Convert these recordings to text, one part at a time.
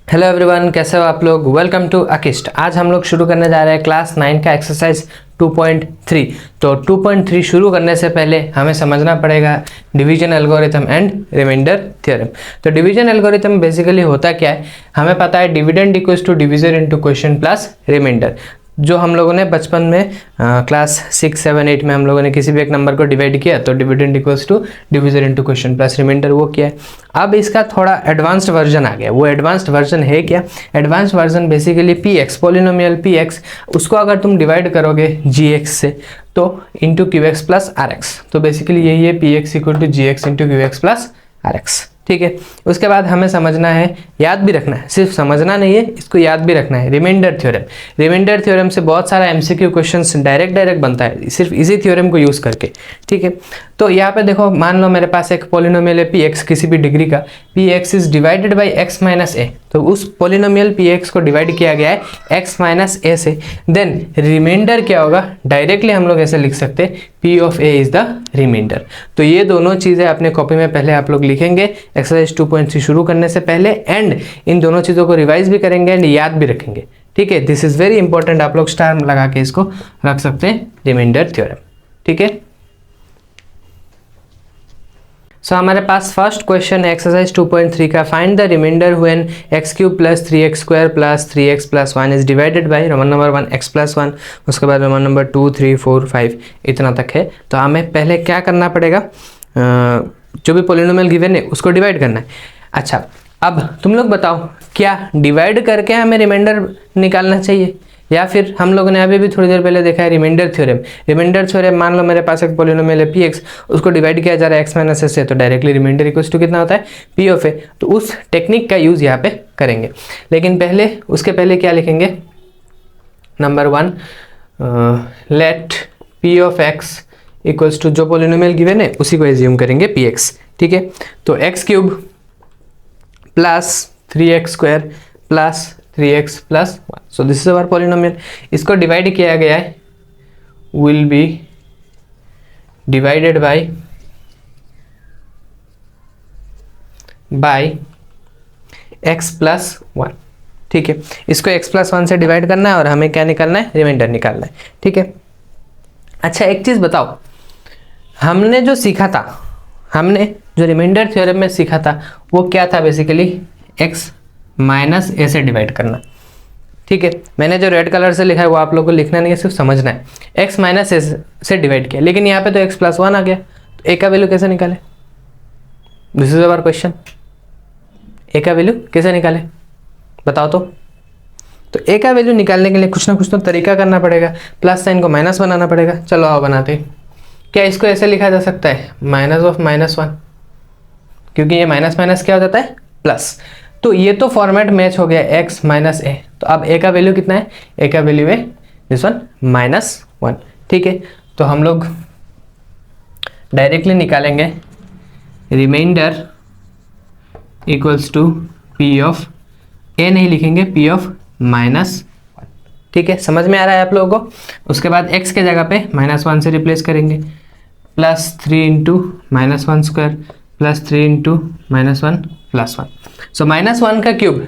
Hello everyone, कैसे हो आप लोग। वेलकम टू अकिस्ट। आज हम लोग शुरू करने जा रहे हैं क्लास 9 का एक्सरसाइज 2.3। तो 2.3 शुरू करने से पहले हमें समझना पड़ेगा division algorithm and remainder theorem. तो डिवीजन एल्गोरिथम बेसिकली होता क्या है, हमें पता है dividend equals to division into question plus remainder. जो हम लोगों ने बचपन में क्लास 6, 7, 8 में हम लोगों ने किसी भी एक नंबर को डिवाइड किया तो dividend equals to division into question plus remainder वो किया है। अब इसका थोड़ा एडवांस्ड वर्जन आ गया। वो एडवांस्ड वर्जन है क्या? Advanced version basically px, polynomial px, उसको अगर तुम डिवाइड करोगे gx से तो into q x plus r x. तो बेसिकली यही है px equal to g x into q x plus r x. ठीक है, उसके बाद हमें समझना है, याद भी रखना है, सिर्फ समझना नहीं है, इसको याद भी रखना है, रिमाइंडर थ्योरम। रिमाइंडर थ्योरम से बहुत सारा एमसीक्यू क्वेश्चंस डायरेक्ट बनता है सिर्फ इसी थ्योरम को यूज करके। ठीक है, तो यहाँ पे देखो, मान लो मेरे पास एक पॉलिनोमियल है px किसी भी डिग्री का, px is divided by x minus a. तो उस पॉलिनोमियल px को डिवाइड किया गया है x माइनस ए से। देन रिमाइंडर क्या होगा, डायरेक्टली हम लोग ऐसे लिख सकते हैं p of a is the remainder. तो ये दोनों चीज़ें अपने कॉपी में पहले आप लोग लिखेंगे एक्सरसाइज 2.3 शुरू करने से पहले, एंड इन दोनों चीज़ों को रिवाइज भी करेंगे एंड याद भी रखेंगे। ठीक है, दिस इज वेरी इंपॉर्टेंट। आप लोग स्टार लगा के इसको रख सकते हैं, रिमाइंडर थ्योरम। ठीक है, सो हमारे पास फर्स्ट क्वेश्चन है एक्सरसाइज 2.3 का, find the remainder when x cube plus 3x square plus 3x plus 1 is divided by roman number 1 x plus 1, उसके बाद रोमन नंबर 2, 3, 4, 5 इतना तक है। तो हमें पहले क्या करना पड़ेगा, जो भी पॉलिनोमियल गिवन है उसको डिवाइड करना है। अच्छा, अब तुम लोग बताओ, क्या डिवाइड करके हमें रिमाइंडर निकालना चाहिए, या फिर हम लोगों ने अभी भी थोड़ी देर पहले देखा है रिमाइंडर थ्योरम। रिमाइंडर थ्योरम, मान लो मेरे पास एक पॉलिनोमियल है px, उसको डिवाइड किया जा रहा है x माइनस ए से, तो डायरेक्टली रिमाइंडर इक्वल्स टू कितना होता है, p ऑफ ए। तो उस टेक्निक का यूज यहाँ पे करेंगे, लेकिन पहले उसके पहले क्या लिखेंगे, number 1, let p of x equals to जो पॉलिनोमियल गिवन है उसी को एज्यूम करेंगे px। ठीक है, तो x cube plus 3x square plus 3x plus 1, so this is our polynomial. इसको डिवाइड किया गया है, will be divided by x plus 1। ठीक है, इसको x प्लस 1 से डिवाइड करना है और हमें क्या निकालना है, रिमाइंडर निकालना है। ठीक है, अच्छा एक चीज बताओ, हमने जो सीखा था, हमने जो रिमाइंडर थ्योरम में सीखा था वो क्या था, बेसिकली x माइनस ए से डिवाइड करना। ठीक है, मैंने जो रेड कलर से लिखा है वो आप लोगों को लिखना नहीं है, सिर्फ समझना है। x माइनस ए से डिवाइड किया, लेकिन यहाँ पे तो x प्लस 1 आ गया, तो a का वैल्यू कैसे निकाले, this is our question. a का वैल्यू कैसे निकाले बताओ तो a का वैल्यू निकालने के लिए कुछ ना कुछ तो तरीका करना पड़ेगा, प्लस साइन को माइनस बनाना पड़ेगा। चलो आओ बनाते हैं। क्या इसको ऐसे लिखा जा सकता है, माइनस ऑफ माइनस 1, क्योंकि ये माइनस माइनस क्या हो जाता है, प्लस। तो ये तो फॉर्मेट मैच हो गया x माइनस ए। तो अब a का वैल्यू कितना है, a का वैल्यू है दिस वन -1। ठीक है, तो हम लोग डायरेक्टली निकालेंगे remainder equals to p of a, नहीं लिखेंगे p ऑफ -1। ठीक है, समझ में आ रहा है आप लोगों को। उसके बाद x के जगह पे -1 से रिप्लेस करेंगे, plus 3 into -1 square plus 3 into -1 plus 1। सो -1 का क्यूब,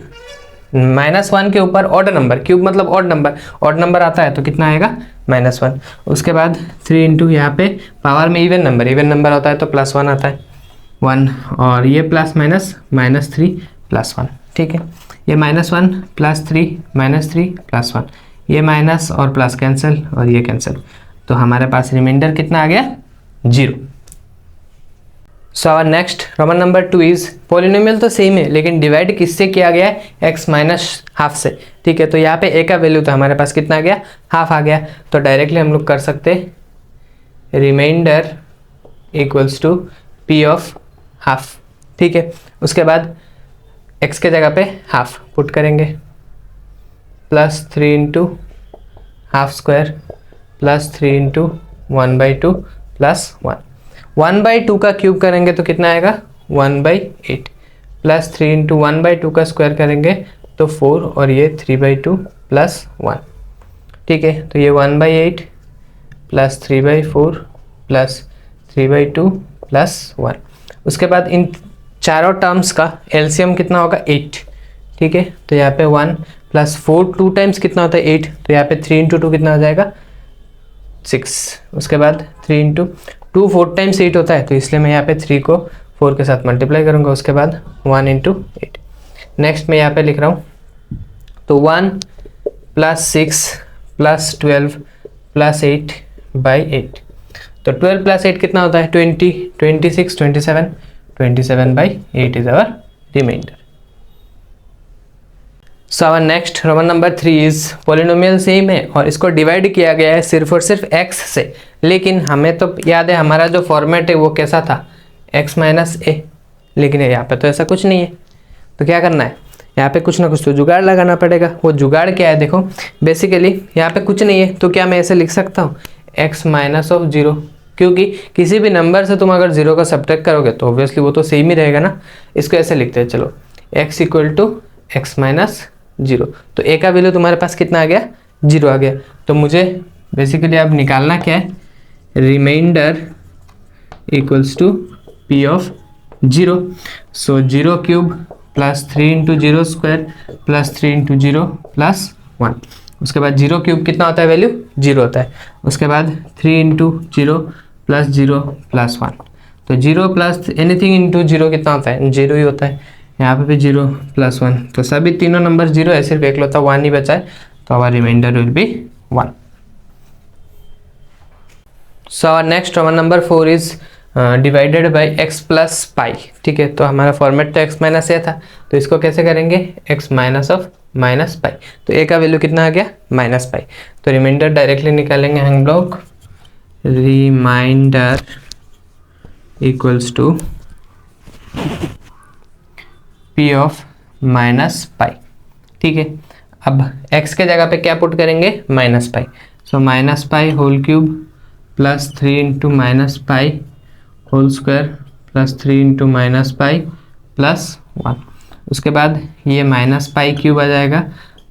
-1 के ऊपर ऑड नंबर, क्यूब मतलब ऑड नंबर आता है तो कितना आएगा, -1। उसके बाद 3 इंटू यहाँ पे पावर में इवन नंबर होता है तो +1 आता है 1, और ये प्लस माइनस -3 प्लस 1। ठीक है, ये -1 प्लस 3 -3 प्लस 1, ये माइनस और प्लस कैंसिल और ये कैंसिल, तो हमारे पास रिमाइंडर कितना आ गया, 0। So our next roman number 2 is, polynomial तो सेम है लेकिन डिवाइड किससे किया गया है, x माइनस हाफ से। ठीक है, तो यहाँ पे a का वैल्यू तो हमारे पास कितना आ गया, हाफ आ गया, तो डायरेक्टली हम लोग कर सकते हैं remainder equals to p of half. ठीक है, उसके बाद x के जगह पे हाफ पुट करेंगे, plus 3 into half square plus 3 into 1/2 plus 1। 1/2 का क्यूब करेंगे तो कितना आएगा, 1/8, प्लस 3 इंटू 1/2 का स्क्वायर करेंगे तो 4, और ये 3/2 प्लस 1। ठीक है, तो ये 1/8 प्लस 3/4 प्लस 3/2 प्लस 1। उसके बाद इन चारों टर्म्स का एलसीएम कितना होगा, 8। ठीक है। तो यहाँ पे 1 प्लस 4 2 टाइम्स कितना होता है 8, तो यहाँ पे 3 इंटू 2 कितना हो जाएगा 6। उसके बाद 3 इंटू 2 4 टाइम्स 8 होता है, तो इसलिए मैं यहाँ पे 3 को 4 के साथ मल्टीप्लाई करूँगा। उसके बाद 1 इंटू 8। नेक्स्ट मैं यहाँ पे लिख रहा हूँ, तो 1 प्लस 6 प्लस 12 प्लस 8 बाई 8। तो 12 प्लस 8 कितना होता है 20, 26 27, 27 by 8 is our remainder. So our next roman number 3 is polynomial same है और इसको डिवाइड किया गया है सिर्फ और सिर्फ x से, लेकिन हमें तो याद है हमारा जो फॉर्मेट है वो कैसा था x माइनस ए, लेकिन यहाँ पे तो ऐसा कुछ नहीं है। तो क्या करना है, यहाँ पे कुछ ना कुछ तो जुगाड़ लगाना पड़ेगा। वो जुगाड़ क्या है, देखो बेसिकली यहाँ पे कुछ नहीं है, तो क्या मैं ऐसे लिख सकता हूँ x माइनस ऑफ 0, क्योंकि किसी भी नंबर से तुम अगर 0 का सब्ट्रैक्ट करोगे तो ऑब्वियसली वो तो सेम ही रहेगा ना। इसको ऐसे लिखते हैं, चलो x equal to x minus 0। तो a का वैल्यू तुम्हारे पास कितना आ गया 0 आ गया। तो मुझे बेसिकली अब निकालना क्या है, remainder equals to p of 0। So 0 cube plus 3 into 0 square plus 3 into 0 plus 1। उसके बाद 0 क्यूब कितना होता है वैल्यू 0 होता है। उसके बाद 3 इंटू 0 प्लस 0 प्लस 1। तो 0 प्लस एनीथिंग इंटू 0 कितना होता है 0 ही होता है। यहाँ पे भी 0 प्लस 1, तो सभी तीनों नंबर 0 है, सिर्फ एकलौता 1 ही बचा है, तो our remainder will be 1। So our next roman number 4 is divided by x plus pi. ठीक है, तो हमारा फॉर्मेट तो x माइनस ए था, तो इसको कैसे करेंगे x minus of minus pi. तो a का वैल्यू कितना आ गया माइनस पाई, तो रिमाइंडर डायरेक्टली निकालेंगे हैंग ब्लॉक, remainder equals to p of minus pi. ठीक है, अब x के जगह पे क्या पुट करेंगे minus pi. So minus pi whole cube plus 3 into minus pi whole square plus 3 into minus pi plus 1। उसके बाद ये माइनस पाई क्यूब आ जाएगा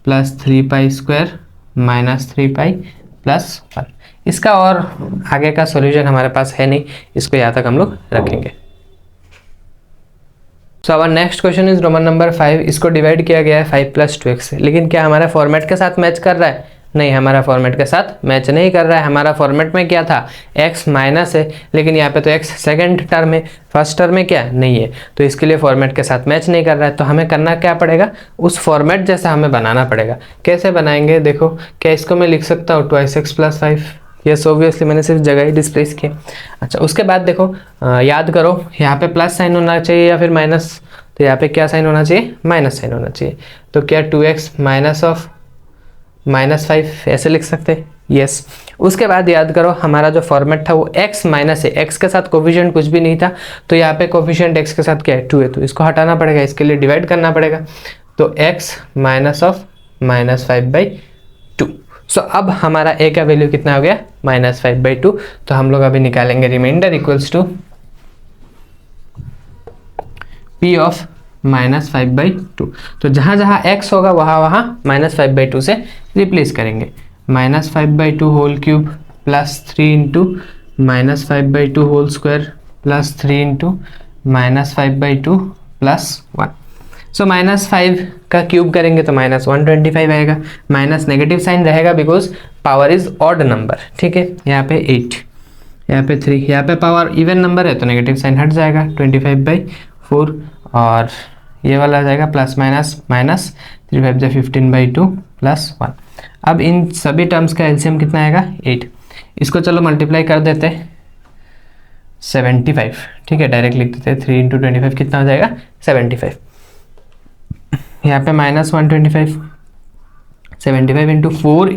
plus 3 pi square minus 3 pi plus 1। इसका और आगे का सॉल्यूशन हमारे पास है नहीं, इसको यहाँ तक हम लोग रखेंगे। So our next question is roman number 5। इसको डिवाइड किया गया है 5 प्लस 2x से, लेकिन क्या हमारा फॉर्मेट के साथ मैच कर रहा है, नहीं हमारा फॉर्मेट के साथ मैच नहीं कर रहा है। हमारा फॉर्मेट में क्या था x माइनस है, लेकिन यहाँ पे तो x सेकंड टर्म है, फर्स्ट टर्म में क्या नहीं है, तो इसके लिए फॉर्मेट के साथ मैच नहीं कर रहा है। तो हमें करना क्या पड़ेगा, उस फॉर्मेट जैसा हमें बनाना पड़ेगा। कैसे बनाएंगे देखो, क्या इसको मैं लिख सकता हूँ 2x प्लस 5, यस ऑब्वियसली मैंने सिर्फ जगह ही डिस्प्लेस की। अच्छा, उसके बाद देखो याद करो यहाँ पे प्लस साइन होना चाहिए या फिर माइनस, तो यहाँ पे क्या साइन होना चाहिए माइनस साइन होना चाहिए। तो क्या 2x माइनस ऑफ माइनस 5 ऐसे लिख सकते हैं, यस। उसके बाद याद करो हमारा जो फॉर्मेट था वो x माइनस है, x के साथ कोफिशिएंट कुछ भी नहीं था, तो यहाँ पे कोफिशिएंट x के साथ क्या है 2 है, तो इसको हटाना पड़ेगा, इसके लिए डिवाइड करना पड़ेगा। तो x माइनस ऑफ माइनस 5/2। सो अब हमारा a का वैल्यू कितना हो गया माइनस 5/2। तो हम लोग अभी निकालेंगे remainder equals to p of minus 5/2। तो जहाँ जहाँ x होगा वहाँ वहाँ माइनस 5/2 से रिप्लेस करेंगे। Minus 5/2 whole cube plus 3 into minus 5/2 whole square plus 3 into minus 5/2 plus 1। So minus 5 का क्यूब करेंगे तो माइनस 125 आएगा। माइनस नेगेटिव साइन रहेगा because power is odd number. ठीक है, यहाँ पे 8, यहाँ पे 3, यहाँ पे पावर इवन नंबर है तो नेगेटिव साइन हट जाएगा 25/4, और ये वाला आ जाएगा प्लस माइनस माइनस 3 5 जा 15/2 प्लस 1। अब इन सभी टर्म्स का एलसीएम कितना आएगा 8। इसको चलो मल्टीप्लाई कर देते हैं 75। ठीक है, डायरेक्ट लिख देते हैं 3 इंटू 25 कितना हो जाएगा 75। यहाँ पे माइनस 125, 75 इंटू 4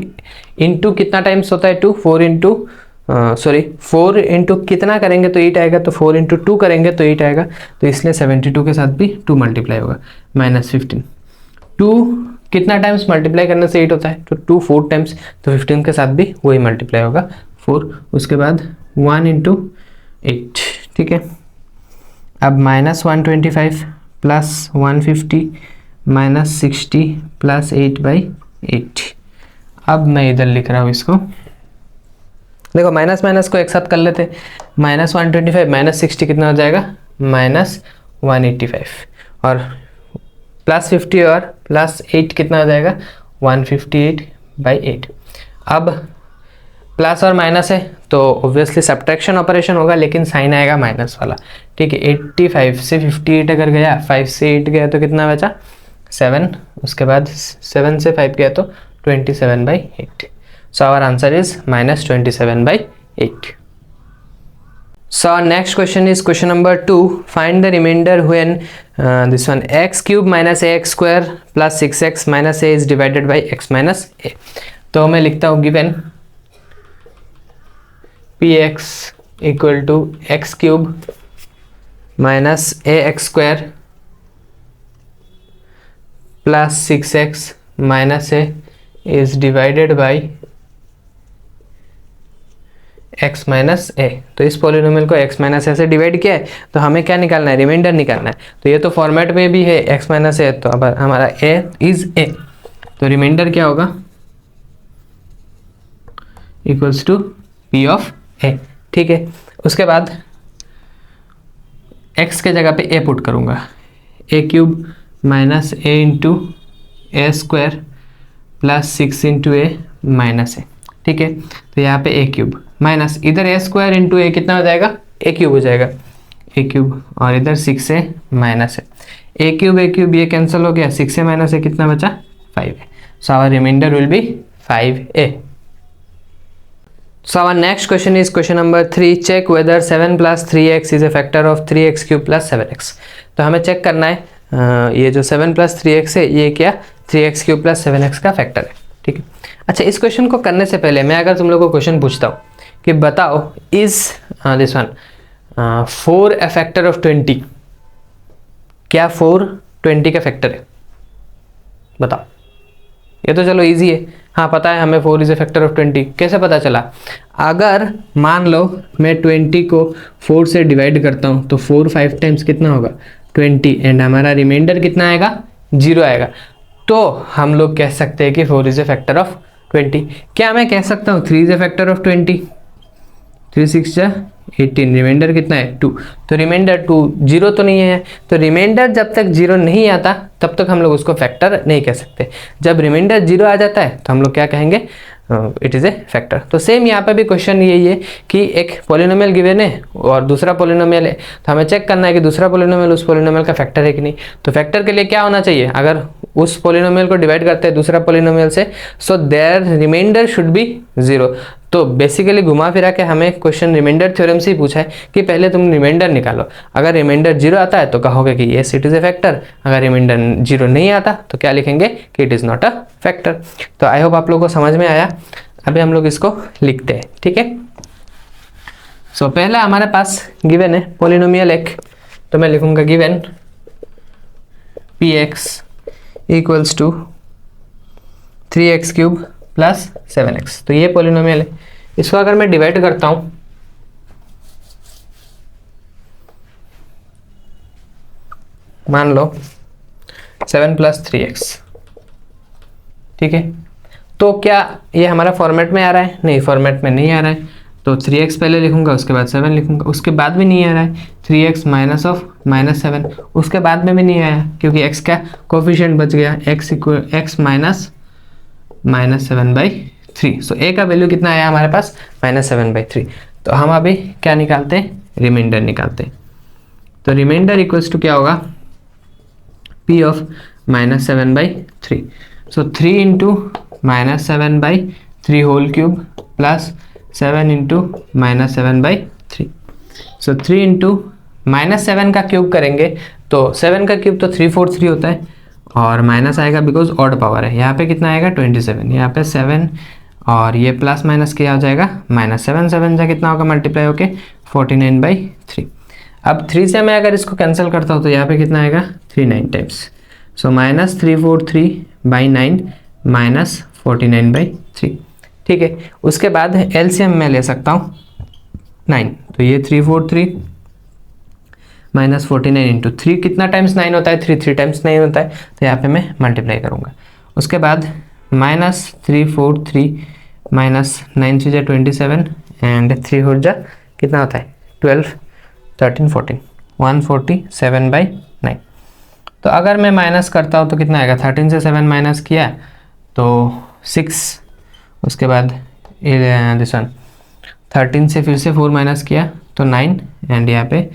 इंटू कितना टाइम्स होता है 2, 4 इंटू 4 इंटू कितना करेंगे तो 8 आएगा, तो 4 इंटू 2 करेंगे तो 8 आएगा, तो इसलिए 72 के साथ भी 2 मल्टीप्लाई होगा। माइनस 15, 2 कितना टाइम्स मल्टीप्लाई करने से 8 होता है, तो 2 4 टाइम्स, तो 15 के साथ भी वही मल्टीप्लाई होगा 4। उसके बाद 1 इंटू 8। ठीक है, अब माइनस 125 प्लस 150 माइनस 60 प्लस 8/8। अब मैं इधर लिख रहा हूँ इसको, देखो माइनस माइनस को एक साथ कर लेते। माइनस 125 माइनस 60 कितना हो जाएगा माइनस 185, और +50 और +8 कितना हो जाएगा 158/8। अब प्लस और माइनस है तो ऑब्वियसली सब्ट्रैक्शन ऑपरेशन होगा, लेकिन साइन आएगा माइनस वाला। ठीक है, 85 से 58 अगर गया, 5 से 8 गया तो कितना बचा 7, उसके बाद 7 से 5 गया तो 27/8। So our answer is -27/8। So next question is question number 2. Find the remainder when this one x³ minus ax square plus 6x minus a is divided by x minus a. तो मैं लिखता हूँ given px equal to x³ minus ax square plus 6x minus a is divided by x minus a. तो इस polynomial को x minus ए से divide किया है, तो हमें क्या निकालना है, रिमाइंडर निकालना है। तो ये तो फॉर्मेट में भी है x माइनस ए, तो अब हमारा a इज a, तो रिमाइंडर क्या होगा equals to p of a। ठीक है, उसके बाद x के जगह पे a पुट करूंगा, a³ minus a into a square plus 6 into a minus a. ठीक है, तो यहाँ पे a³ माइनस इधर ए स्क्वायर इंटू ए कितना हो जाएगा a³ हो जाएगा, a³ और इधर 6 ए माइनस है, a³ ये कैंसिल हो गया, 6 ए माइनस ए कितना बचा 5 a. So our remainder will be 5a। So our next question is question number 3. Check whether 7 plus 3x is a factor of 3x³ plus 7x. तो हमें चेक करना है ये जो 7 plus 3x है ये क्या 3x³ plus 7x का फैक्टर है। ठीक है, अच्छा इस क्वेश्चन को करने से पहले मैं अगर तुम लोग को क्वेश्चन पूछता हूँ कि बताओ is this one 4 a factor of 20, क्या 4 20 का फैक्टर है, बताओ। ये तो चलो इजी है, हाँ पता है हमें 4 इज ए फैक्टर ऑफ 20। कैसे पता चला, अगर मान लो मैं 20 को 4 से डिवाइड करता हूँ तो 4 5 टाइम्स कितना होगा 20, एंड हमारा रिमाइंडर कितना आएगा 0 आएगा, तो हम लोग कह सकते हैं कि 4 इज ए फैक्टर ऑफ 20। क्या मैं कह सकता हूँ 3 is a factor of 20, 3 6 18, remainder कितना है 2, तो रिमाइंडर 2 0 तो नहीं है, तो रिमाइंडर जब तक 0 नहीं आता तब तक हम लोग उसको फैक्टर नहीं कह सकते। जब रिमाइंडर 0 आ जाता है तो हम लोग क्या कहेंगे इट इज़ ए फैक्टर। तो सेम यहाँ पे भी क्वेश्चन यही है कि एक पॉलिनोमियल गिवन है और दूसरा पॉलिनोमियल है, तो हमें चेक करना है कि दूसरा पॉलिनोमियल उस पॉलिनोमियल का फैक्टर है कि नहीं। तो फैक्टर के लिए क्या होना चाहिए, अगर उस पॉलिनोमियल को डिवाइड करते हैं दूसरा पॉलिनोमियल से, so their remainder should be 0। तो बेसिकली घुमा फिरा के हमें क्वेश्चन रिमाइंडर थ्योरम से ही पूछा है कि पहले तुम रिमाइंडर निकालो, अगर रिमाइंडर 0 आता है तो कहोगे कि yes it is a factor, अगर रिमाइंडर 0 नहीं आता तो क्या लिखेंगे कि it is not a factor. तो आई होप आप लोगों को समझ में आया। अभी हम लोग इसको लिखते हैं, ठीक है। सो पहला हमारे पास गिवन है पॉलिनोमियल एक, तो मैं लिखूंगा given px equals to 3x³ plus 7x। तो ये पॉलिनोमियल है, इसको अगर मैं डिवाइड करता हूं मान लो 7 प्लस 3x, ठीक है, तो क्या ये हमारा फॉर्मेट में आ रहा है, नहीं फॉर्मेट में नहीं आ रहा है, तो 3x पहले लिखूंगा उसके बाद 7 लिखूंगा, उसके बाद भी नहीं आ रहा है 3x माइनस ऑफ -7, उसके बाद में भी नहीं आया क्योंकि x का कोफिशिएंट बच गया, x माइनस -7/3। सो a का वैल्यू कितना आया हमारे पास -7/3। तो हम अभी क्या निकालते हैं, रिमाइंडर निकालते हैं। तो रिमाइंडर इक्वल्स टू क्या होगा p of -7/3। So 3 into -7/3 whole cube plus 7 into -7/3। So 3 into -7 का क्यूब करेंगे तो 7 का क्यूब तो 343 होता है और माइनस आएगा बिकॉज ऑड पावर है, यहाँ पे कितना आएगा 27, यहाँ पे 7 और ये प्लस माइनस क्या हो जाएगा -7, 7 से कितना होगा मल्टीप्लाई होके 49/3। अब 3 से मैं अगर इसको कैंसिल करता हूँ तो यहाँ पे कितना आएगा 39 टाइम्स, सो -343/9 -49/3, ठीक है। उसके बाद एलसीएम मैं ले सकता हूँ 9, तो ये 343 -49 इंटू 3 कितना टाइम्स 9 होता है 3 टाइम्स 9 होता है, तो यहाँ पे मैं मल्टीप्लाई करूँगा। उसके बाद -343 -9 से 27 एंड 3 हो जा कितना होता है 12 13 14 147/9। तो अगर मैं माइनस करता हूँ तो कितना आएगा, 13 से 7 माइनस किया तो 6, उसके बाद दिस वन 13 से फिर से 4 माइनस किया तो 9, एंड यहाँ पे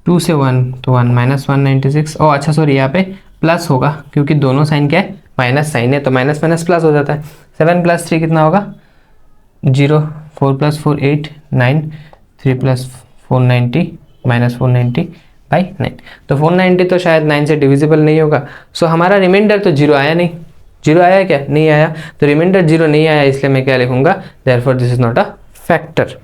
2 से 1 तो 1 माइनस 196। ओ अच्छा सॉरी, यहाँ पे प्लस होगा क्योंकि दोनों साइन क्या है, माइनस साइन है, तो माइनस माइनस प्लस हो जाता है। 7 + 3 कितना होगा, 0, 4 + 4 8, 9, 3 + 4 90, -490/9। तो 490 तो शायद 9 से डिविजिबल नहीं होगा। सो हमारा रिमाइंडर तो 0 आया नहीं। 0 आया क्या, नहीं आया, तो रिमाइंडर 0 नहीं आया, इसलिए मैं क्या लिखूंगा, therefore this is not a factor.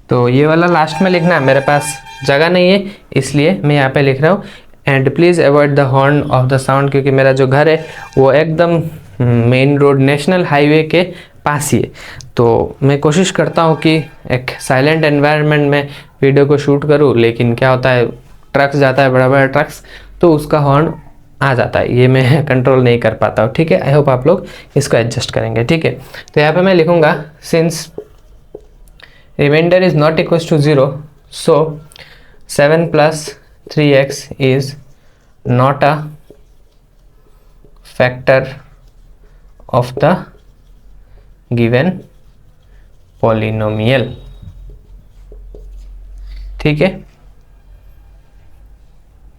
तो ये वाला लास्ट में लिखना है, मेरे पास जगह नहीं है इसलिए मैं यहाँ पे लिख रहा हूँ। And please avoid the horn of the sound, क्योंकि मेरा जो घर है वो एकदम मेन रोड नेशनल हाईवे के पास ही है। तो मैं कोशिश करता हूँ कि एक साइलेंट एनवायरनमेंट में वीडियो को शूट करूँ, लेकिन क्या होता है, ट्रक्स जाता है, बड़ा बड़ा ट्रक्स, तो उसका हॉर्न आ जाता है, ये मैं कंट्रोल नहीं कर पाता हूँ। ठीक है, आई होप आप लोग इसको एडजस्ट करेंगे। ठीक है, तो यहाँ पे मैं लिखूँगा since remainder is not equals to 0, so 7 + 3x is not a factor of the given polynomial। ठीक है,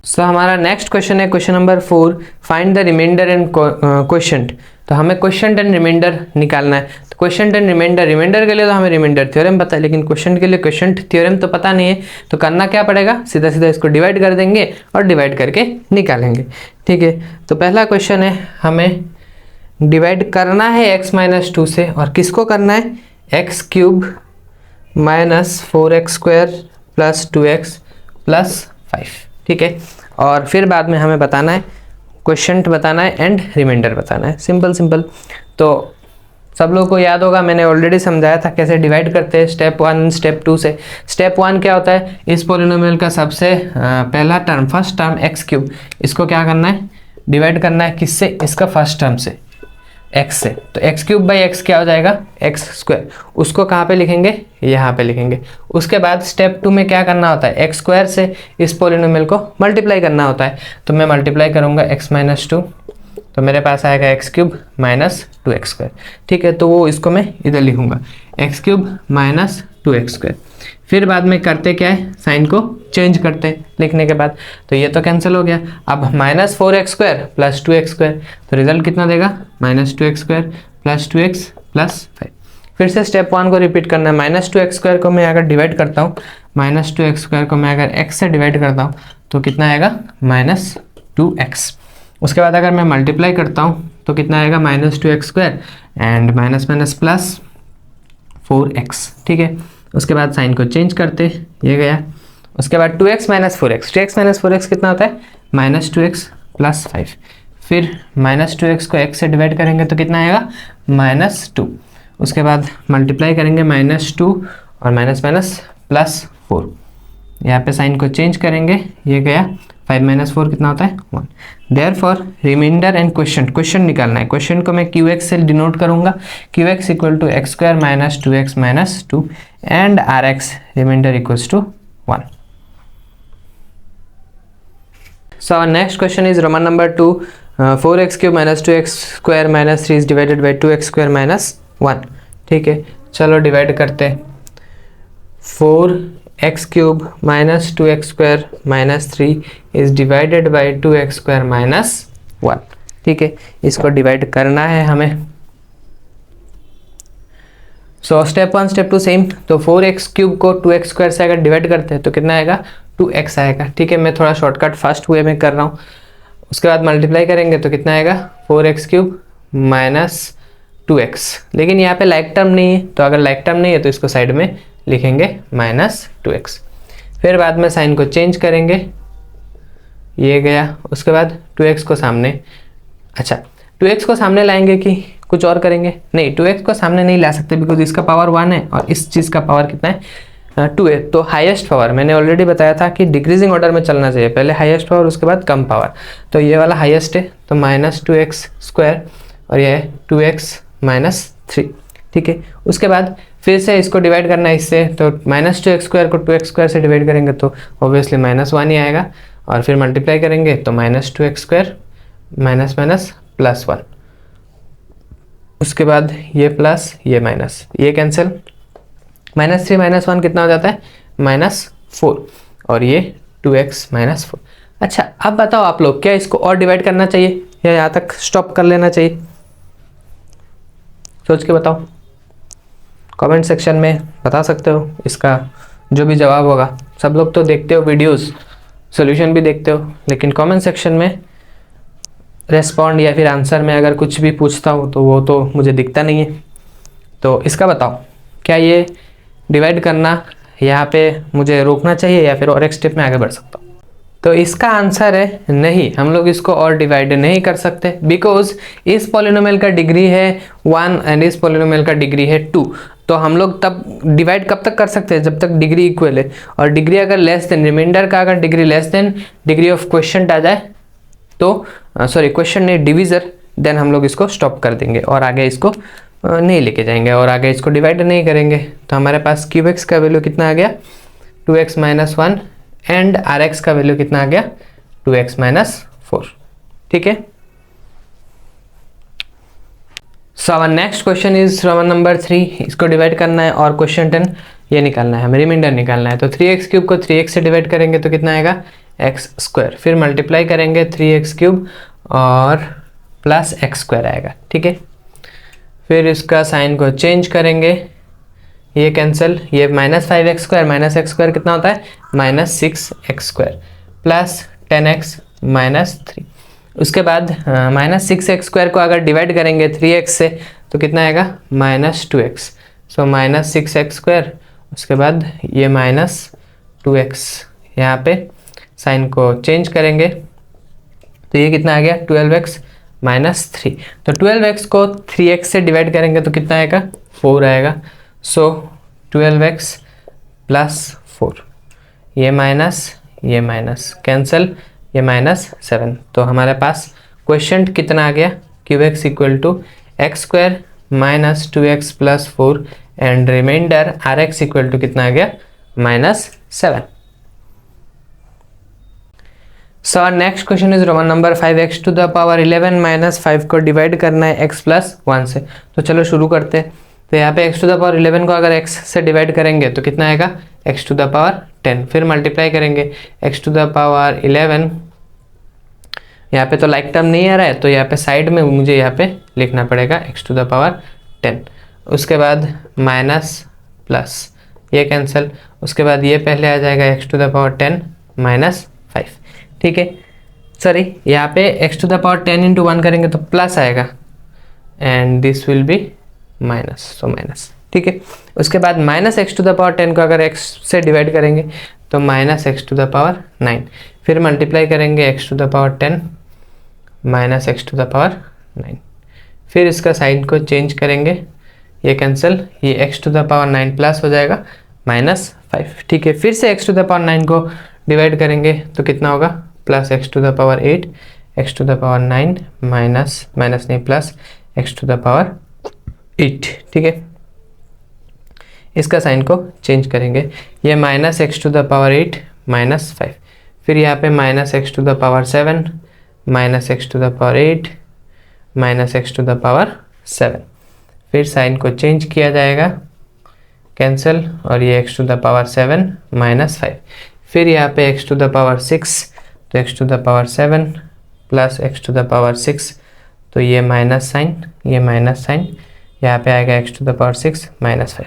सो हमारा नेक्स्ट क्वेश्चन है question number 4, find the remainder and quotient. तो हमें क्वोशिएंट एंड रिमाइंडर निकालना है। तो क्वोशिएंट एंड रिमाइंडर, रिमाइंडर के लिए तो हमें रिमाइंडर थ्योरम पता है, लेकिन क्वोशिएंट के लिए क्वोशिएंट थ्योरम तो पता नहीं है। तो करना क्या पड़ेगा, सीधा सीधा इसको डिवाइड कर देंगे और डिवाइड करके निकालेंगे। ठीक है, तो पहला क्वेश्चन है, हमें डिवाइड करना है x - 2 से, और किसको करना है, x³ - 4x² + 2x + 5। ठीक है, और फिर बाद में हमें बताना है क्वोशिएंट बताना है एंड रिमाइंडर बताना है, सिंपल सिंपल। तो सब लोगों को याद होगा, मैंने ऑलरेडी समझाया था कैसे डिवाइड करते हैं, स्टेप 1 स्टेप 2 से। स्टेप 1 क्या होता है, इस पॉलिनोमियल का सबसे पहला टर्म, फर्स्ट टर्म x³, इसको क्या करना है, डिवाइड करना है किससे, इसका फर्स्ट टर्म से, x से। तो x³ x क्या हो जाएगा, x²। उसको कहाँ पे लिखेंगे, यहाँ पे लिखेंगे। उसके बाद स्टेप 2 में क्या करना होता है, x² से इस पॉलिनोमियल को मल्टीप्लाई करना होता है। तो मैं मल्टीप्लाई करूँगा x - 2, तो मेरे पास आएगा x³ - 2x²। ठीक है, तो वो इसको मैं इधर लिखूँगा, x³ - 2x²। फिर बाद में करते क्या है, साइन को चेंज करते हैं लिखने के बाद। तो ये तो कैंसिल हो गया। अब -4x² + 2x², तो रिजल्ट कितना देगा, -2x² + 2x + 5। फिर से स्टेप 1 को रिपीट करना है। -2x² को मैं अगर डिवाइड करता हूँ, -2x² को मैं अगर x से डिवाइड करता हूँ तो कितना आएगा, -2x। उसके बाद अगर मैं मल्टीप्लाई करता हूँ तो कितना आएगा, -2x² and minus plus 4x। ठीक है, उसके बाद साइन को चेंज करते, ये गया। उसके बाद 2x - 4x, 2x - 4x कितना होता है, -2x + 5। फिर -2x को x से डिवाइड करेंगे तो कितना आएगा, -2। उसके बाद मल्टीप्लाई करेंगे -2 और माइनस प्लस 4। यहाँ पे साइन को चेंज करेंगे, ये गया। 5 - 4 कितना होता है, 1। देयरफॉर रिमाइंडर एंड क्वोशिएंट निकालना है। क्वोशिएंट को मैं QX से डिनोट करूंगा, QX = x² - 2x - 2 and RX remainder = 1। So our next question is Roman number 2, 4x³ - 2x² - 3 is divided by 2x² - 1। ठीक है, चलो डिवाइड करते हैं। 4x³ - 2x² - 3 is divided by 2x² - 1। ठीक है, इसको डिवाइड करना है हमें। So step 1 step 2 same. तो 4x³ को 2x² से अगर डिवाइड करते हैं तो कितना आएगा, 2x आएगा। ठीक है, मैं थोड़ा शॉर्टकट फास्ट वे में कर रहा हूँ। उसके बाद मल्टीप्लाई करेंगे तो कितना आएगा, 4x³ - 2x। लेकिन यहाँ पे लाइक टर्म नहीं है, तो अगर लाइक टर्म नहीं है तो इसको साइड में लिखेंगे -2x। फिर बाद में साइन को चेंज करेंगे, ये गया। उसके बाद 2x को सामने, अच्छा 2x को सामने लाएंगे कि कुछ और करेंगे, नहीं 2x को सामने नहीं ला सकते बिकॉज इसका पावर 1 है और इस चीज़ का पावर कितना है, 2 है। तो हाईएस्ट पावर मैंने ऑलरेडी बताया था कि डिक्रीजिंग ऑर्डर में चलना चाहिए, पहले हाईएस्ट पावर उसके बाद कम पावर। तो ये वाला हाईएस्ट है, तो -2x² और ये है 2x - 3। ठीक है, उसके बाद फिर से इसको डिवाइड करना है इससे, तो -2x² को 2x² से डिवाइड करेंगे तो ऑब्वियसली -1 ही आएगा। और फिर मल्टीप्लाई करेंगे तो -2x² माइनस माइनस +1, उसके बाद ये प्लस ये माइनस, ये कैंसिल, -3 -1 कितना हो जाता है -4, और ये 2x -4। अच्छा अब बताओ आप लोग, क्या इसको और डिवाइड करना चाहिए या यहाँ तक स्टॉप कर लेना चाहिए? सोच के बताओ, कमेंट सेक्शन में बता सकते हो इसका जो भी जवाब होगा। सब लोग तो देखते हो वीडियोस, सॉल्यूशन भी देखते हो, लेकिन कमेंट सेक्शन में रेस्पॉन्ड या फिर आंसर में अगर कुछ भी पूछता हूँ तो वो तो मुझे दिखता नहीं है। तो इसका बताओ, क्या ये डिवाइड करना यहाँ पे मुझे रोकना चाहिए या फिर और एक स्टेप में आगे बढ़ सकता हूँ? तो इसका आंसर है नहीं, हम लोग इसको और डिवाइड नहीं कर सकते, बिकॉज इस पॉलिनोमियल का डिग्री है 1 एंड इस पॉलिनोमियल का डिग्री है 2। तो हम लोग तब डिवाइड कब तक कर सकते हैं? जब तक डिग्री इक्वल है, और डिग्री अगर लेस देन, रिमाइंडर का अगर degree less than degree of question आ जाए तो सॉरी क्वेश्चन नहीं डिविजर, देन हम लोग इसको स्टॉप कर देंगे और आगे इसको नहीं लेके जाएंगे और आगे इसको डिवाइड नहीं करेंगे। तो हमारे पास क्यूब एक्स का वैल्यू कितना आ गया 2x - 1 एंड आर एक्स का वैल्यू कितना आ गया 2x - 4। ठीक है, so our next question is roman number 3। इसको डिवाइड करना है और क्वेश्चन 10 ये निकालना है, हमें रिमाइंडर निकालना है। तो 3x³ को 3x से डिवाइड करेंगे तो कितना आएगा x², फिर मल्टीप्लाई करेंगे 3x³ और प्लस x² आएगा। ठीक है, फिर इसका साइन को चेंज करेंगे, ये कैंसिल, ये -5x² x² कितना होता है -6x² प्लस 10x -3। उसके बाद -6x² को अगर डिवाइड करेंगे 3x से तो कितना आएगा -2x, सो -6x², उसके बाद ये -2x, यहाँ पे साइन को चेंज करेंगे तो ये कितना आ गया 12x -3। तो 12x को 3x से डिवाइड करेंगे तो कितना आएगा 4 आएगा, सो 12x + 4, ये माइनस कैंसिल, ये -7। तो हमारे पास क्वेश्चन कितना आ गया qx = x² - 2x + 4 and reminder rx = कितना आ गया -7। So next question is roman number 5 x⁻11 - 5 को डिवाइड करना है x + 1 से। तो चलो शुरू करते हैं। तो यहाँ पे x⁻11 को अगर x से डिवाइड करेंगे तो कितना आएगा x⁻10, फिर मल्टीप्लाई करेंगे x⁻11, यहाँ पे तो लाइक टर्म नहीं आ रहा है तो यहाँ पे साइड में मुझे यहाँ पे लिखना पड़ेगा x⁻10, उसके बाद माइनस प्लस, ये कैंसिल, उसके बाद ये पहले आ जाएगा x⁻10 - 5। ठीक है, सॉरी यहाँ पे x⁻10 × 1 करेंगे तो प्लस आएगा and this will be minus, so minus. ठीक है, उसके बाद -x⁻10 को अगर x से डिवाइड करेंगे तो -x�9, फिर मल्टीप्लाई करेंगे x⁻10 - x�9, फिर इसका साइन को चेंज करेंगे, ये कैंसिल, ये x⁻9 प्लस हो जाएगा -5। ठीक है, फिर से x⁻9 को डिवाइड करेंगे तो कितना होगा +x⁸ x⁻9 माइनस नहीं प्लस x⁸8। ठीक है, इसका साइन को चेंज करेंगे, ये -x⁸8 - 5, फिर यहाँ पे -x�7 -x⁸8 -x�7, फिर साइन को चेंज किया जाएगा, कैंसिल, और ये x�7 -5, फिर यहाँ पे x�6, तो x�7 प्लस x�6, तो ये माइनस साइन, यहाँ पे आएगा x�6 -5।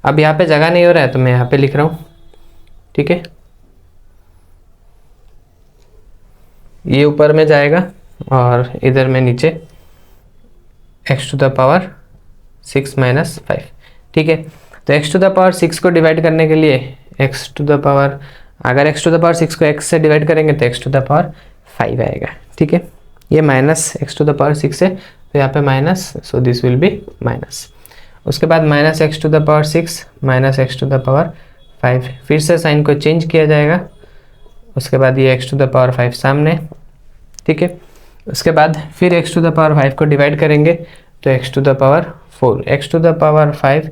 अब यहाँ पे जगह नहीं हो रहा है तो मैं यहाँ पे लिख रहा हूँ। ठीक है, ये ऊपर में जाएगा और इधर में नीचे x�6 -5। ठीक है, तो x�6 को डिवाइड करने के लिए अगर x�6 को x से डिवाइड करेंगे तो x�5 आएगा। ठीक है, ये -x�6 से, तो यहाँ पे minus, so this will be minus. उसके बाद -x�6 -x�5, फिर से साइन को चेंज किया जाएगा, उसके बाद ये x�5 सामने। ठीक है, उसके बाद फिर x�5 को डिवाइड करेंगे तो x⁴, x�5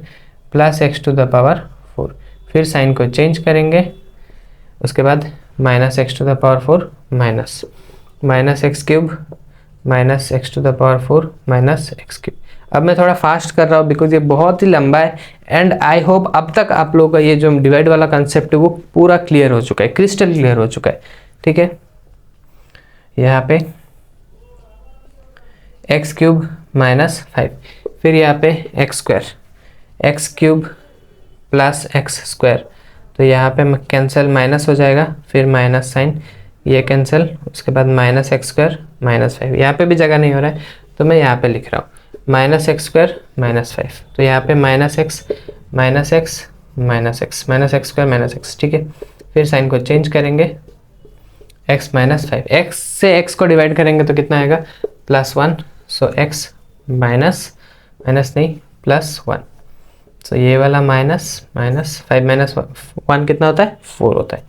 प्लस x⁴, फिर साइन को चेंज करेंगे, उसके बाद minus x to the power 4 minus x cube minus x to the power 4 minus x cube. अब मैं थोड़ा फास्ट कर रहा हूँ बिकॉज ये बहुत ही लंबा है एंड आई होप अब तक आप लोगों का ये जो डिवाइड वाला कंसेप्ट है वो पूरा क्लियर हो चुका है, क्रिस्टल क्लियर हो चुका है। ठीक है, यहाँ पे एक्स क्यूब माइनस 5, फिर यहाँ पे x cube plus x square, तो यहाँ पे कैंसिल माइनस हो जाएगा, फिर माइनस साइन, ये कैंसिल, उसके बाद माइनस एक्स स्क्वायर माइनस 5, यहाँ पे भी जगह नहीं हो रहा है तो मैं यहाँ पे लिख रहा हूँ माइनस एक्स स्क्वायर माइनस 5, तो यहाँ पे minus x minus x minus x minus x square minus x. ठीक है, फिर साइन को चेंज करेंगे, एक्स माइनस 5, एक्स से एक्स को डिवाइड करेंगे तो कितना आएगा +1, सो एक्स माइनस नहीं +1, सो ये वाला माइनस 5 माइनस 1 कितना होता है 4 होता है।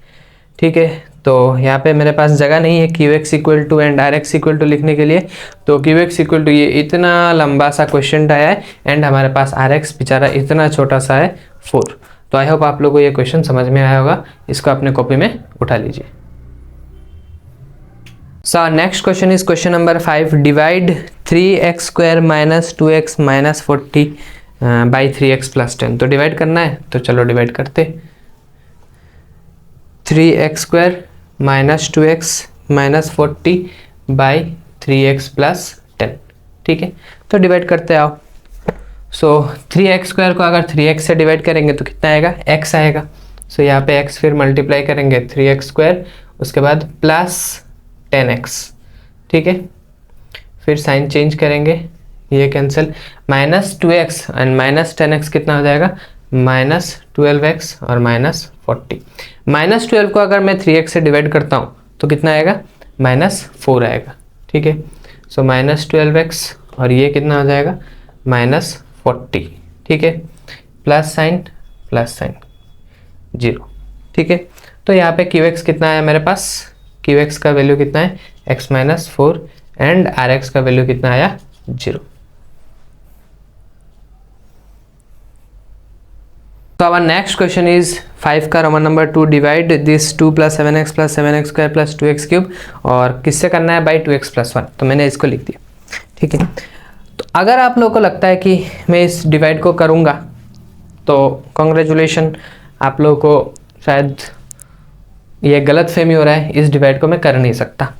ठीक है, तो यहाँ पे मेरे पास जगह नहीं है q x equal to and r x equal to लिखने के लिए, तो क्यू एक्स इक्वल टू ये इतना लंबा सा क्वेश्चन आया है एंड हमारे पास आर एक्स बेचारा इतना छोटा सा है 4। तो आई होप आप लोगों को ये क्वेश्चन समझ में आया होगा, इसको अपने कॉपी में उठा लीजिए। So next question is question number 5. Divide 3x square minus 2x minus 40 by 3x plus 10. तो डिवाइड करना है, तो चलो डिवाइड करते। 3x square minus 2x minus 40 by 3x plus 10। ठीक है, तो डिवाइड करते आओ। सो 3x स्क्वायर को अगर 3x से डिवाइड करेंगे तो कितना आएगा x आएगा, सो यहाँ पे x फिर मल्टीप्लाई करेंगे 3x स्क्वायर, उसके बाद प्लस 10x। ठीक है, फिर साइन चेंज करेंगे, ये cancel, minus 2x and minus 10x कितना हो जाएगा माइनस 12x और माइनस 40। माइनस 12 को अगर मैं 3x से डिवाइड करता हूँ तो कितना आएगा माइनस 4 आएगा। ठीक है, सो माइनस 12x और ये कितना हो जाएगा माइनस 40। ठीक है, प्लस साइन 0। ठीक है, तो यहाँ पे QX कितना आया मेरे पास, QX का वैल्यू कितना है x माइनस 4 एंड RX का वैल्यू कितना आया 0। तो our next question is 5 का Roman number 2, divide this 2 + 7x + 7x square + 2x cube, और किससे करना है बाई 2x + 1, तो मैंने इसको लिख दिया। ठीक है, तो अगर आप लोगों को लगता है कि मैं इस डिवाइड को करूँगा तो कॉन्ग्रेचुलेशन, आप लोगों को शायद ये गलत फहमी हो रहा है, इस डिवाइड को मैं कर नहीं सकता।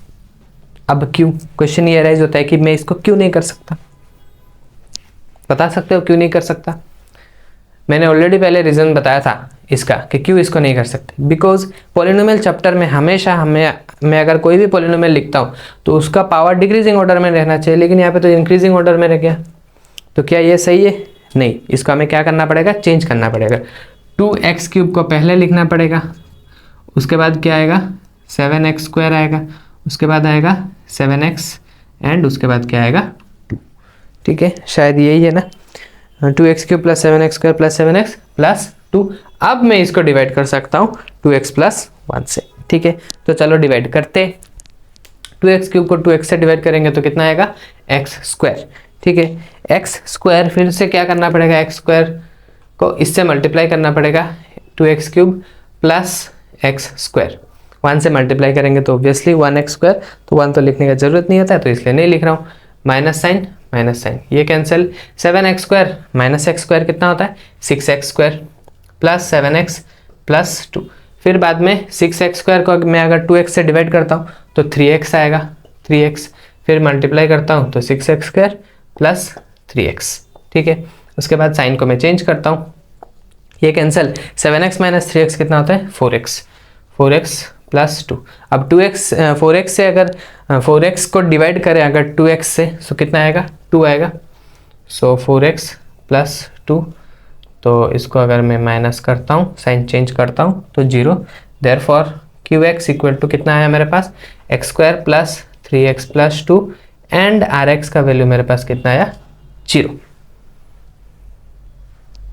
अब क्यों, क्वेश्चन ये राइज होता है कि मैं इसको क्यों नहीं कर सकता, बता सकते हो क्यों नहीं कर सकता? मैंने ऑलरेडी पहले रीज़न बताया था इसका कि क्यों इसको नहीं कर सकते। बिकॉज पॉलिनोमियल चैप्टर में हमेशा मैं अगर कोई भी पॉलिनोमियल लिखता हूँ तो उसका पावर डिक्रीजिंग ऑर्डर में रहना चाहिए, लेकिन यहाँ पे तो इंक्रीजिंग ऑर्डर में रह गया। तो क्या ये सही है? नहीं, इसको हमें क्या करना पड़ेगा, चेंज करना पड़ेगा। 2x³ को पहले लिखना पड़ेगा, उसके बाद क्या आएगा 7x स्क्वायर आएगा, उसके बाद आएगा 7x एंड उसके बाद क्या आएगा 2। ठीक है, शायद यही है ना, 2x³ + 7x स्क्वायर + 7x + 2। अब मैं इसको डिवाइड कर सकता हूँ 2x + 1 से। ठीक है, तो चलो डिवाइड करते। 2x³ को 2x से डिवाइड करेंगे तो कितना आएगा x स्क्वायर। ठीक है, x स्क्वायर फिर से क्या करना पड़ेगा, x स्क्वायर को इससे मल्टीप्लाई करना पड़ेगा 2x³ + x स्क्वायर। 1 से मल्टीप्लाई करेंगे तो ऑब्वियसली 1x स्क्वायर, तो 1 तो लिखने का जरूरत नहीं होता है, तो इसलिए नहीं लिख रहा हूँ। माइनस साइन ये cancel, 7x square minus x square कितना होता है 6x स्क्वायर प्लस 7x + 2। फिर बाद में 6x स्क्वायर को मैं अगर 2x से डिवाइड करता हूँ तो 3x आएगा, 3x फिर मल्टीप्लाई करता हूँ तो 6x स्क्वायर + 3x। ठीक है, उसके बाद साइन को मैं चेंज करता हूँ, ये कैंसिल, 7x - 3x कितना होता है 4x + 2। अब 4x से अगर 4x को डिवाइड करें अगर 2x से तो कितना आएगा 2 आएगा, सो 4x + 2। तो इसको अगर मैं माइनस करता हूँ, साइन चेंज करता हूँ तो 0। देयरफॉर QX = कितना आया मेरे पास x² + 3x + 2 एंड RX का वैल्यू मेरे पास कितना आया 0।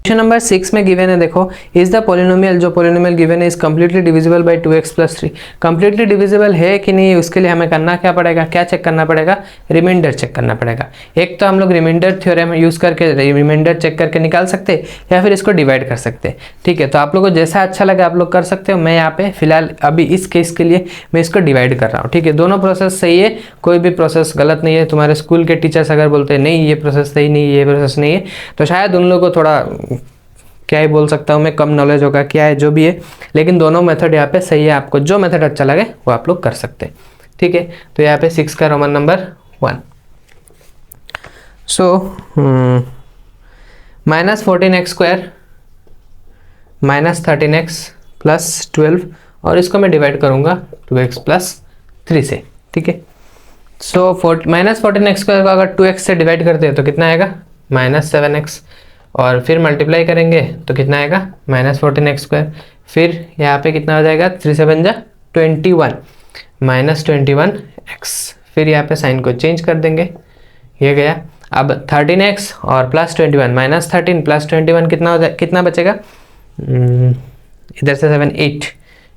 क्वेश्चन नंबर 6 में गिवन है, देखो इज द पॉलिनोमियल, जो पॉलिनोमियल गिवन है is completely divisible by 2x + 3। Completely divisible है कि नहीं, उसके लिए हमें करना क्या पड़ेगा, क्या चेक करना पड़ेगा, रिमाइंडर चेक करना पड़ेगा। एक तो हम लोग रिमाइंडर थ्योरम यूज करके रिमाइंडर चेक करके निकाल सकते हैं, या फिर इसको डिवाइड कर सकते हैं। ठीक है, तो आप लोगों को जैसा अच्छा लगे आप लोग कर सकते हो। मैं यहाँ पे फिलहाल अभी इस केस के लिए मैं इसको डिवाइड कर रहा हूँ। ठीक है, दोनों प्रोसेस सही है, कोई भी प्रोसेस गलत नहीं है। तुम्हारे स्कूल के टीचर्स अगर बोलते हैं नहीं ये प्रोसेस सही नहीं, ये प्रोसेस नहीं है, तो शायद उन लोगों को थोड़ा क्या ही बोल सकता हूँ मैं, कम नॉलेज होगा, क्या है जो भी है, लेकिन दोनों मेथड यहाँ पे सही है। आपको जो मेथड अच्छा लगे वो आप लोग कर सकते हैं। ठीक है, तो यहाँ पे 6 का रोमन नंबर 1। सो -14x² -13x + 12, और इसको मैं डिवाइड करूँगा 2x + 3 से। ठीक है, सो -14x² को अगर 2x से डिवाइड करते हैं तो कितना आएगा, -7x, और फिर मल्टीप्लाई करेंगे तो कितना आएगा, -14x²। फिर यहाँ पे कितना हो जाएगा, 3 से 7 जा 21, -21x। फिर यहाँ पे साइन को चेंज कर देंगे, ये गया। अब 13x और +21, -13 + 21 कितना हो जाए, कितना बचेगा, इधर से 7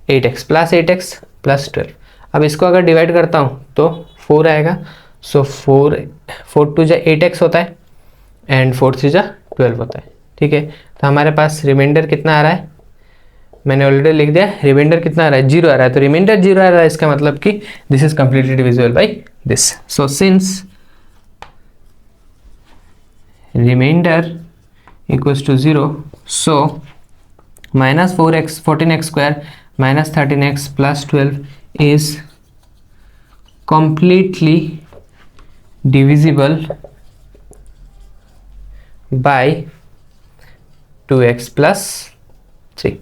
8x + 8x + 12। अब इसको अगर डिवाइड करता हूँ तो 4 आएगा। सो 4 2 जा 8x होता है, एंड 4 3 जा 12 होता है। ठीक है, तो हमारे पास रिमाइंडर कितना आ रहा है, मैंने ऑलरेडी लिख दिया, रिमाइंडर कितना आ रहा है, 0 आ रहा है। तो रिमाइंडर 0 आ रहा है, इसका मतलब कि this is completely divisible by this. So since remainder equals to 0, so -14x² -13x + 12 is completely divisible by 2x + 3।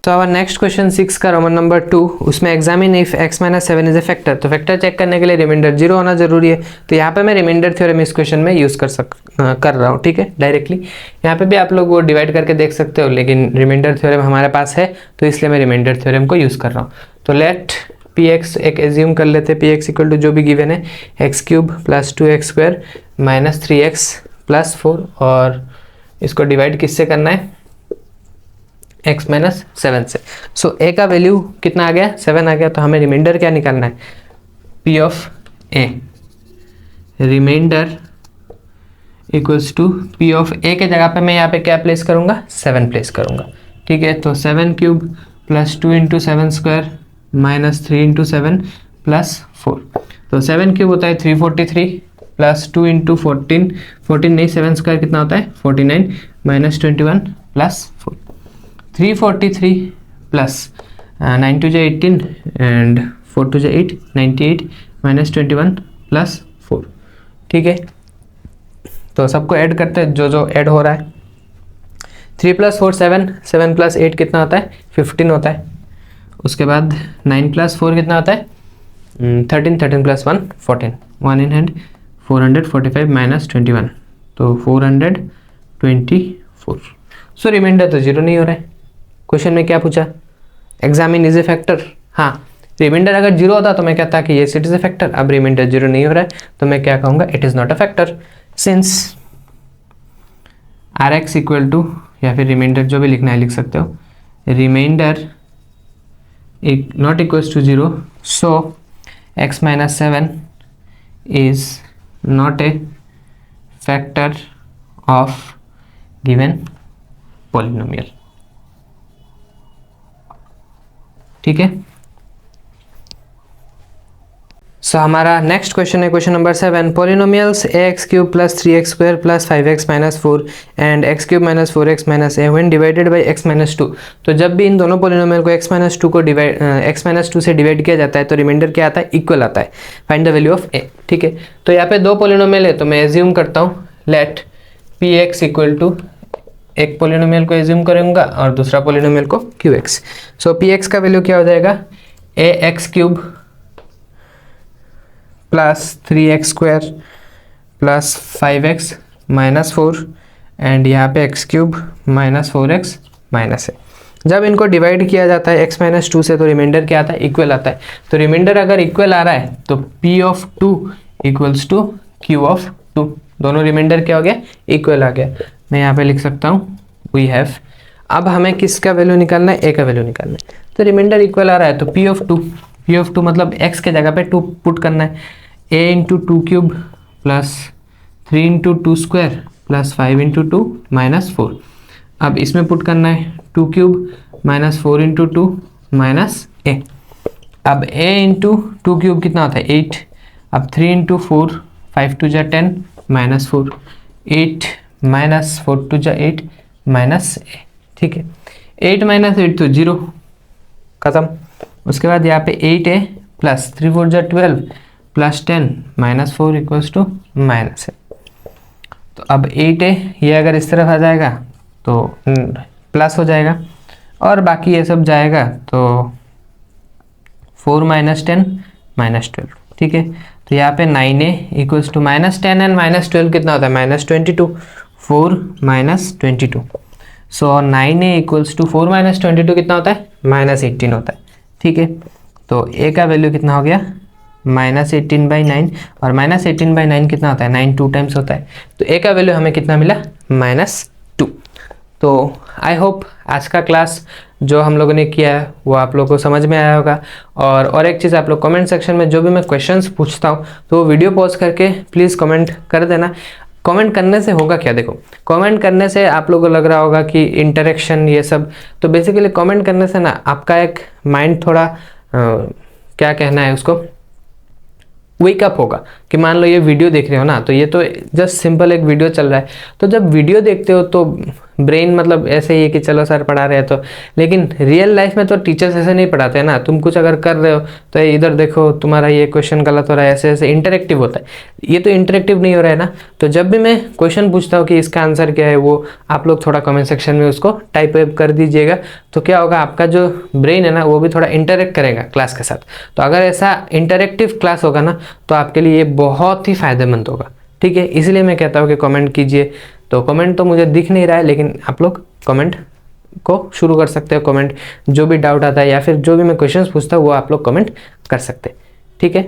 तो आवर नेक्स्ट क्वेश्चन 6 का रोमन नंबर 2, उसमें examine if x - 7 is a factor. तो factor check करने के लिए reminder 0 होना जरूरी है। तो यहाँ पे मैं रिमाइंडर थ्योरम इस क्वेश्चन में यूज कर रहा हूँ। ठीक है, डायरेक्टली यहाँ पे भी आप लोग वो डिवाइड करके देख सकते हो, लेकिन रिमाइंडर थ्योरम हमारे पास है तो इसलिए मैं रिमाइंडर थ्योरम को यूज कर रहा हूँ। तो लेट px एक एज्यूम कर लेते हैं, px इक्वल टू जो भी गिवन है x³ + 2x² - 3x + 4, और इसको डिवाइड किससे करना है, x - 7 से। सो a का वैल्यू कितना आ गया, 7 आ गया। तो हमें रिमाइंडर क्या निकालना है, p of a। Remainder equals to p of a के जगह पे मैं यहाँ पे क्या प्लेस करूँगा, 7 प्लेस करूँगा। ठीक है, तो 7³ + 2 × 7² - 3 × 7 + 4। तो 7³ होता है 343 + 2 × 14, 14 नहीं 7² कितना होता है 49, -21 + 4। 343 प्लस 9 2 18 एंड 4 2 8, 98 -21 + 4। ठीक है, तो सबको ऐड करते हैं, जो ऐड हो रहा है। 3 + 4 7, 7 + 8 कितना होता है 15 होता है। उसके बाद 9 + 4 कितना होता है 13, 13 + 1 14, 1 इन हैंड 445 -21, तो 424। सो रिमाइंडर तो 0 नहीं हो रहा है। क्वेश्चन में क्या पूछा, एग्जामिन इज ए फैक्टर। हाँ, रिमाइंडर अगर 0 होता तो मैं कहता कि yes it is a factor. अब रिमाइंडर 0 नहीं हो रहा है तो मैं क्या कहूँगा, it is not a factor. Since Rx equal to, या फिर रिमाइंडर जो भी लिखना है लिख सकते हो, remainder not equals to 0, so x - 7 is not a factor of given polynomial. ठीक है, सो हमारा नेक्स्ट क्वेश्चन है question number 7, polynomials ax³ + 3x² + 5x - 4 and x³ - 4x - a when divided by x - 2। तो जब भी इन दोनों पॉलिनोमियल को x - 2 को x - 2 से डिवाइड किया जाता है तो रिमाइंडर क्या आता है, इक्वल आता है। Find the value of a। ठीक है, तो यहाँ पे दो पॉलिनोमियल है तो मैं एज्यूम करता हूँ, लेट px इक्वल टू, एक पॉलिनोमियल को एज्यूम करूंगा और दूसरा पॉलिनोमियल को qx। सो px का वैल्यू क्या हो जाएगा, ax³ + 3x² + 5x - 4 एंड यहाँ पे x³ - 4x - a। जब इनको डिवाइड किया जाता है x - 2 से तो रिमाइंडर क्या आता है, इक्वल आता है। तो रिमाइंडर अगर इक्वल आ रहा है तो p of 2 equals to q of 2। दोनों रिमाइंडर क्या हो गया, इक्वल आ गया। मैं यहाँ पे लिख सकता हूँ वी हैव। अब हमें किसका वैल्यू निकालना है, ए का वैल्यू निकालना है। तो रिमाइंडर इक्वल आ रहा है तो पी ऑफ टू मतलब एक्स के जगह पे 2 पुट करना है। A into 2 cube plus 3 into 2 square plus 5 into 2 minus 4। अब इसमें पुट करना है 2 cube minus 4 into 2 minus a. अब ए इंटू 2 क्यूब कितना होता है 8। अब 3 इंटू 4 5 टू जा 10 माइनस 4 8 माइनस 4 टू जा 8 माइनस ए। ठीक है, 8 माइनस 8 तो 0 खत्म। उसके बाद यहाँ पे 8 है प्लस 3 4 जा 12 plus 10 minus 4 equals to minus है। तो अब 8 है, ये अगर इस तरफ आ जाएगा तो प्लस हो जाएगा और बाकी ये सब जाएगा तो 4 माइनस 10 माइनस 12। ठीक है, तो यहाँ पे 9 है equals to minus 10 and minus 12 कितना होता है माइनस 22। 4 माइनस 22, सो 9 है इक्वल्स टू 4 माइनस 22 कितना होता है माइनस 18 होता है। ठीक है, तो ए का वैल्यू कितना हो गया माइनस 18/9 और माइनस 18/9 कितना होता है 9 2 टाइम्स होता है। तो ए का वैल्यू हमें कितना मिला -2। तो आई होप आज का क्लास जो हम लोगों ने किया है वो आप लोगों को समझ में आया होगा। और एक चीज़, आप लोग कमेंट सेक्शन में जो भी मैं क्वेश्चंस पूछता हूँ तो वो वीडियो पॉज करके प्लीज़ कमेंट कर देना। कमेंट करने से होगा क्या, देखो कमेंट करने से आप लोगों को लग रहा होगा कि इंटरेक्शन ये सब, तो बेसिकली कमेंट करने से ना आपका एक माइंड थोड़ा क्या कहना है उसको, वेकअप होगा कि मान लो ये वीडियो देख रहे हो ना, तो ये तो जस्ट सिंपल एक वीडियो चल रहा है। तो जब वीडियो देखते हो तो ब्रेन मतलब ऐसे ही है कि चलो सर पढ़ा रहे हैं तो, लेकिन रियल लाइफ में तो टीचर्स ऐसे नहीं पढ़ाते हैं ना। तुम कुछ अगर कर रहे हो तो इधर देखो तुम्हारा ये क्वेश्चन गलत हो रहा है, ऐसे ऐसे इंटरेक्टिव होता है। ये तो इंटरेक्टिव नहीं हो रहा है ना। तो जब भी मैं क्वेश्चन पूछता हूँ कि इसका आंसर क्या है, वो आप लोग थोड़ा कमेंट सेक्शन में उसको टाइप वाइप कर दीजिएगा। तो क्या होगा, आपका जो ब्रेन है ना वो भी थोड़ा इंटरेक्ट करेगा क्लास के साथ। तो अगर ऐसा इंटरेक्टिव क्लास होगा ना तो आपके लिए ये बहुत ही फायदेमंद होगा। ठीक है, इसलिए मैं कहता हूँ कि कमेंट कीजिए। तो कमेंट तो मुझे दिख नहीं रहा है, लेकिन आप लोग कमेंट को शुरू कर सकते हो। कमेंट जो भी डाउट आता है या फिर जो भी मैं क्वेश्चंस पूछता हूँ वो आप लोग कमेंट कर सकते हैं। ठीक है।